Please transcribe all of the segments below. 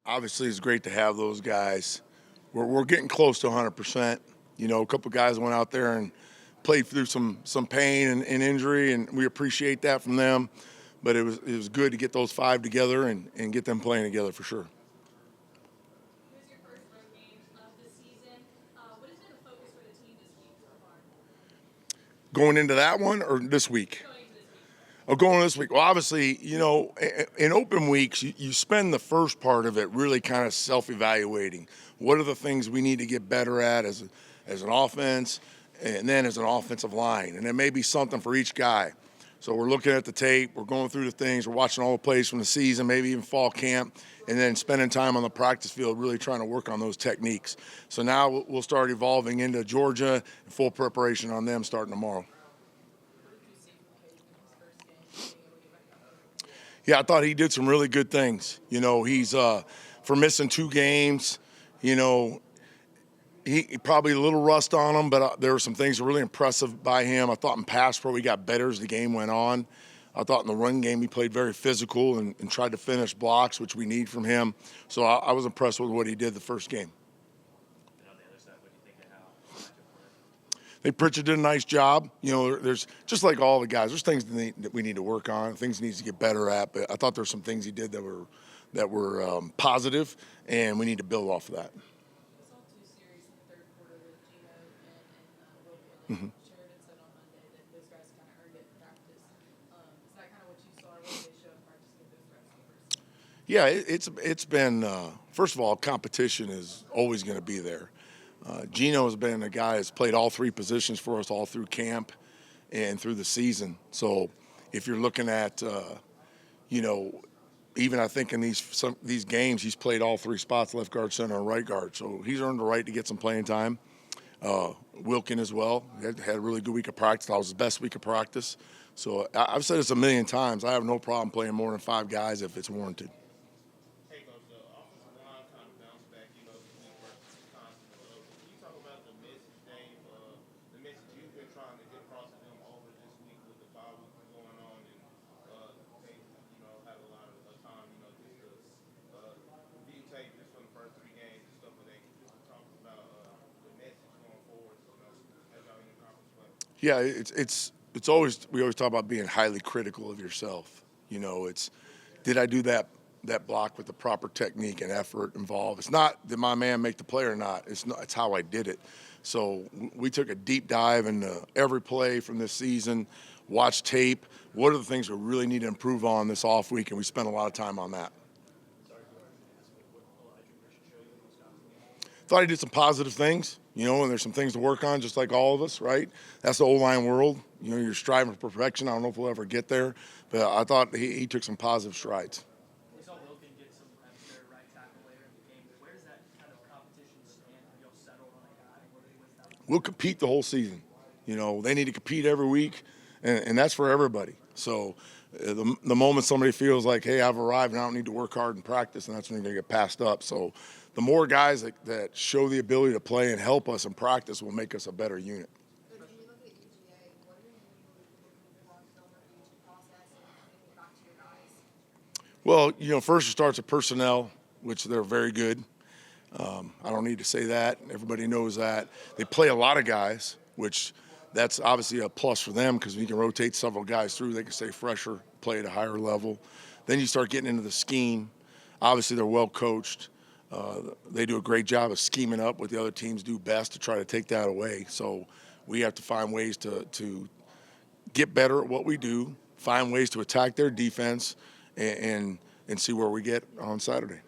Obviously, it's great to have those guys. We're getting close to 100%. You know, a couple guys went out there and played through some pain and injury, and we appreciate that from them. But it was good to get those five together and get them playing together for sure. Here's your first road game of the season. What has been the focus for the team this week so far? Going into that one or this week? Going into this week. Oh, going this week. Well, obviously, you know, in open weeks, you spend the first part of it really kind of self-evaluating. What are the things we need to get better at as an offense, and then as an offensive line? And there may be something for each guy. So we're looking at the tape, we're going through the things, we're watching all the plays from the season, maybe even fall camp, and then spending time on the practice field really trying to work on those techniques. So now we'll start evolving into Georgia and full preparation on them starting tomorrow. What did you see from Cade in his first game, being able to get back out there? Yeah, I thought he did some really good things. You know, he's for missing 2 games. You know, he probably a little rust on him, but there were some things really impressive by him. I thought in pass pro he got better as the game went on. I thought in the run game he played very physical and tried to finish blocks, which we need from him. So I was impressed with what he did the first game. And on the other side, what do you think of how Elijah played? I think Pritchard did a nice job. You know, there's just like all the guys, there's things that we need to work on, things he needs to get better at. But I thought there's some things he did that were positive, and we need to build off of that. We saw two series in the third quarter with Gino and Wilkin. Sheridan said on Monday that those guys kind of earned it in practice. Is that kind of what you saw, or what did they show in practice to get those reps in the first game? Yeah, it's been first of all, competition is always going to be there. Gino has been a guy that's played all 3 positions for us all through camp and through the season. So if you're looking at, you know, even I think in these games he's played all 3 spots: left guard, center, and right guard. So he's earned the right to get some playing time. Wilkin as well had a really good week of practice. That was his best week of practice. So I've said this a million times. I have no problem playing more than 5 guys if it's warranted. Hey, Coach, the offensive line kind of bounced back, this week versus Wisconsin. Can you talk about the message, Dave, the message you've been trying to get across to them over this week with the bye week going on, and they, had a lot of time, just to review tape just for the first 3 games and stuff, but they just talk about the message going forward, as y'all in the conference play. Yeah, it's always we always talk about being highly critical of yourself. You know, it's did I do that block with the proper technique and effort involved? It's not did my man make the play or not. It's how I did it. So we took a deep dive into every play from this season, watched tape. What are the things we really need to improve on this off week? And we spent a lot of time on that. Thought he did some positive things, and there's some things to work on, just like all of us, right? That's the O-line world. You're striving for perfection. I don't know if we'll ever get there, but I thought he took some positive strides. We saw Wilkin get some reps there, right tackle later in the game. Where does that kind of competition stand? Are you settled on a guy? What is that? We'll compete the whole season. They need to compete every week, and that's for everybody. So the moment somebody feels like, hey, I've arrived and I don't need to work hard in practice, and that's when they're going to get passed up. So the more guys that show the ability to play and help us in practice will make us a better unit. When you look at UGA, what are you looking for in film review process and getting back to your guys? Well, first it starts with personnel, which they're very good. I don't need to say that. Everybody knows that. They play a lot of guys, which that's obviously a plus for them because we can rotate several guys through. They can stay fresher, play at a higher level. Then you start getting into the scheme. Obviously, they're well coached. They do a great job of scheming up what the other teams do best to try to take that away. So we have to find ways to get better at what we do, find ways to attack their defense, and see where we get on Saturday.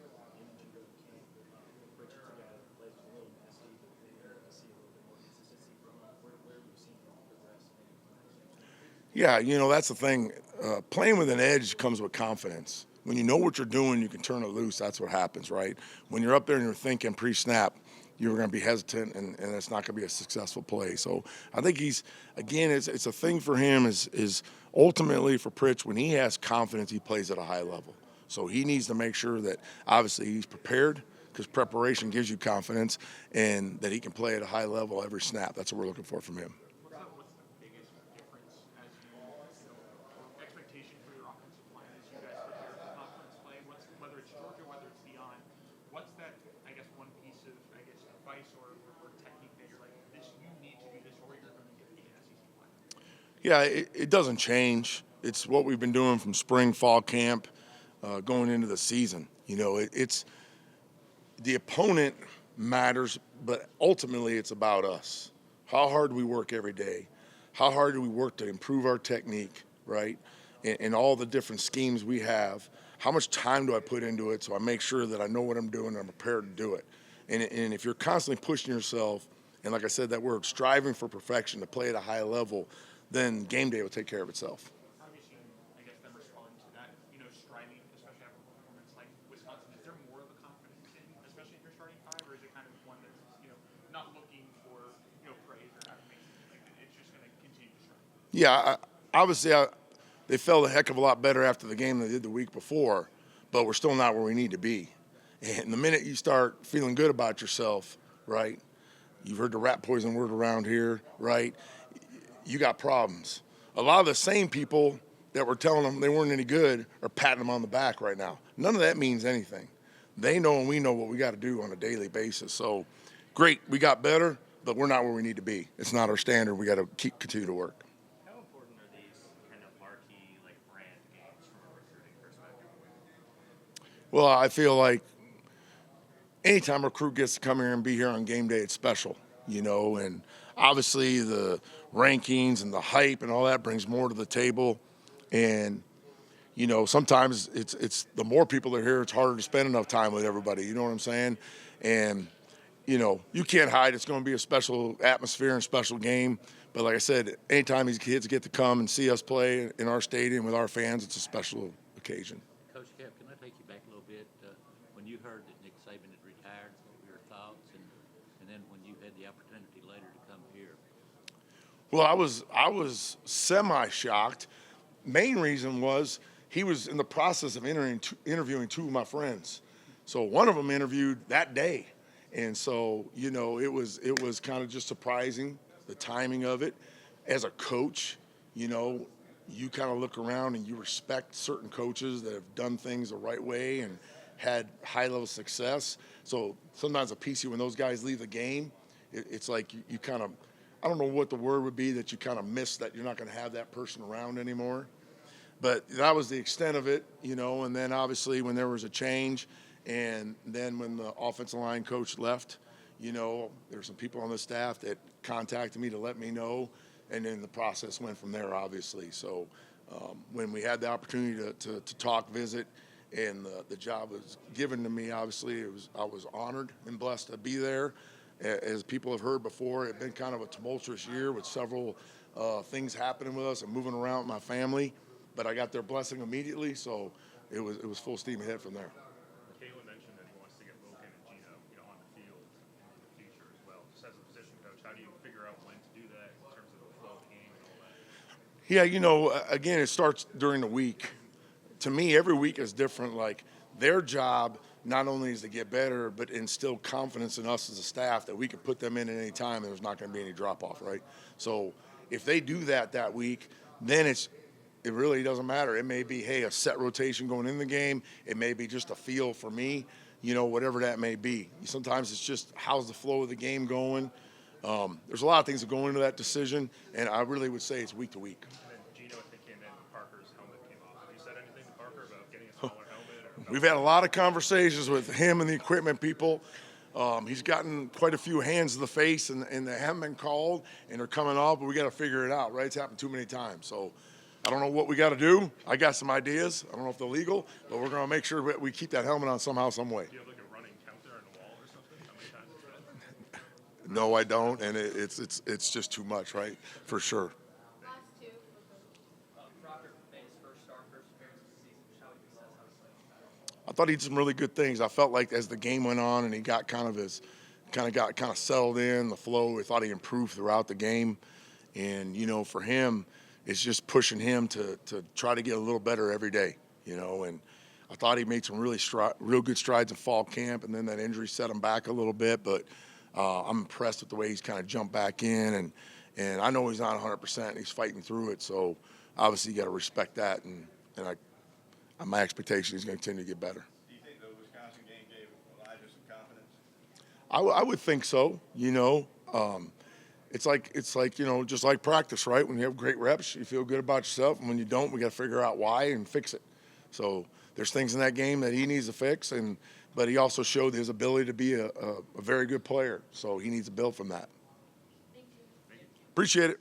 Yeah, that's the thing. Playing with an edge comes with confidence. When you know what you're doing, you can turn it loose. That's what happens, right? When you're up there and you're thinking pre-snap, you're going to be hesitant, and it's not going to be a successful play. So I think it's a thing for him is ultimately for Pritch, when he has confidence, he plays at a high level. So he needs to make sure that obviously he's prepared, because preparation gives you confidence, and that he can play at a high level every snap. That's what we're looking for from him. What's the biggest difference as expectation for your offensive line as you guys prepare for conference play, whether it's Georgia, whether it's beyond? Yeah, it doesn't change. It's what we've been doing from spring, fall camp, going into the season. You know, it's the opponent matters, but ultimately it's about us. How hard do we work every day? How hard do we work to improve our technique, right? And all the different schemes we have. How much time do I put into it so I make sure that I know what I'm doing and I'm prepared to do it? And if you're constantly pushing yourself, and like I said, that word, striving for perfection to play at a high level, then game day will take care of itself. How have you seen, I guess, them respond to that, striving, especially after a performance like Wisconsin? Is there more of a confidence in, especially if you're starting five, or is it kind of one that's, not looking for, praise or affirmation? Like, it's just going to continue to strive? Yeah, obviously, they felt a heck of a lot better after the game than they did the week before, but we're still not where we need to be. And the minute you start feeling good about yourself, right, you've heard the rat poison word around here, right, you got problems. A lot of the same people that were telling them they weren't any good are patting them on the back right now. None of that means anything. They know and we know what we got to do on a daily basis. So, great, we got better, but we're not where we need to be. It's not our standard. We got to continue to work. How important are these kind of marquee, like, brand games from a recruiting perspective? Well, I feel like anytime a recruit gets to come here and be here on game day, it's special, and obviously the rankings and the hype and all that brings more to the table. And, sometimes it's the more people that are here, it's harder to spend enough time with everybody. You know what I'm saying? And, you can't hide. It's going to be a special atmosphere and special game. But like I said, anytime these kids get to come and see us play in our stadium with our fans, it's a special occasion. Coach Cap, can I take you back a little bit? When you heard that Nick Saban had retired, what were your thoughts? And then when you had the opportunity later to come here? Well, I was semi-shocked. Main reason was he was in the process of interviewing two of my friends. So one of them interviewed that day. And so, it was kind of just surprising, the timing of it. As a coach, you kind of look around and you respect certain coaches that have done things the right way and had high-level success. So sometimes a piece of when those guys leave the game, it's like you kind of, I don't know what the word would be, that you kind of miss that you're not going to have that person around anymore. But that was the extent of it, and then obviously when there was a change, and then when the offensive line coach left, there were some people on the staff that contacted me to let me know, and then the process went from there, obviously. So when we had the opportunity to talk, visit, and the job was given to me, obviously I was honored and blessed to be there. As people have heard before, it's been kind of a tumultuous year with several things happening with us and moving around with my family, but I got their blessing immediately, so it was full steam ahead from there. Kalen mentioned that he wants to get Logan and Gino, on the field in the future as well. Just as a position coach, how do you figure out when to do that in terms of the flow of the game and all that? Yeah, again, it starts during the week. To me, every week is different. Like, their job not only is to get better, but instill confidence in us as a staff that we can put them in at any time and there's not going to be any drop-off, right? So if they do that week, then it really doesn't matter. It may be, hey, a set rotation going in the game. It may be just a feel for me, whatever that may be. Sometimes it's just how's the flow of the game going. There's a lot of things that go into that decision, and I really would say it's week to week. And then Gino, I think, came in when Parker's helmet came off. Have you said anything to Parker about getting a smaller helmet? We've had a lot of conversations with him and the equipment people. He's gotten quite a few hands to the face, and they haven't been called, and they're coming off, but we got to figure it out, right? It's happened too many times. So I don't know what we got to do. I got some ideas. I don't know if they're legal, but we're going to make sure that we keep that helmet on somehow, some way. Do you have like a running counter on the wall or something? How many times is that? No, I don't, and it's just too much, right? For sure. Last two. Crocker made his first start, first appearance of the season. Just how would you assess how he's playing? I thought he did some really good things. I felt like as the game went on and he got kind of settled in the flow, I thought he improved throughout the game. And, for him, it's just pushing him to try to get a little better every day, and I thought he made some real good strides in fall camp, and then that injury set him back a little bit, but I'm impressed with the way he's kind of jumped back in, and I know he's not 100%, he's fighting through it, so obviously you got to respect that, and my expectation is going to continue to get better. Do you think the Wisconsin game gave Elijah some confidence? I would think so, it's like just like practice, right? When you have great reps, you feel good about yourself, and when you don't, we got to figure out why and fix it. So there's things in that game that he needs to fix, but he also showed his ability to be a very good player. So he needs to build from that. Appreciate it.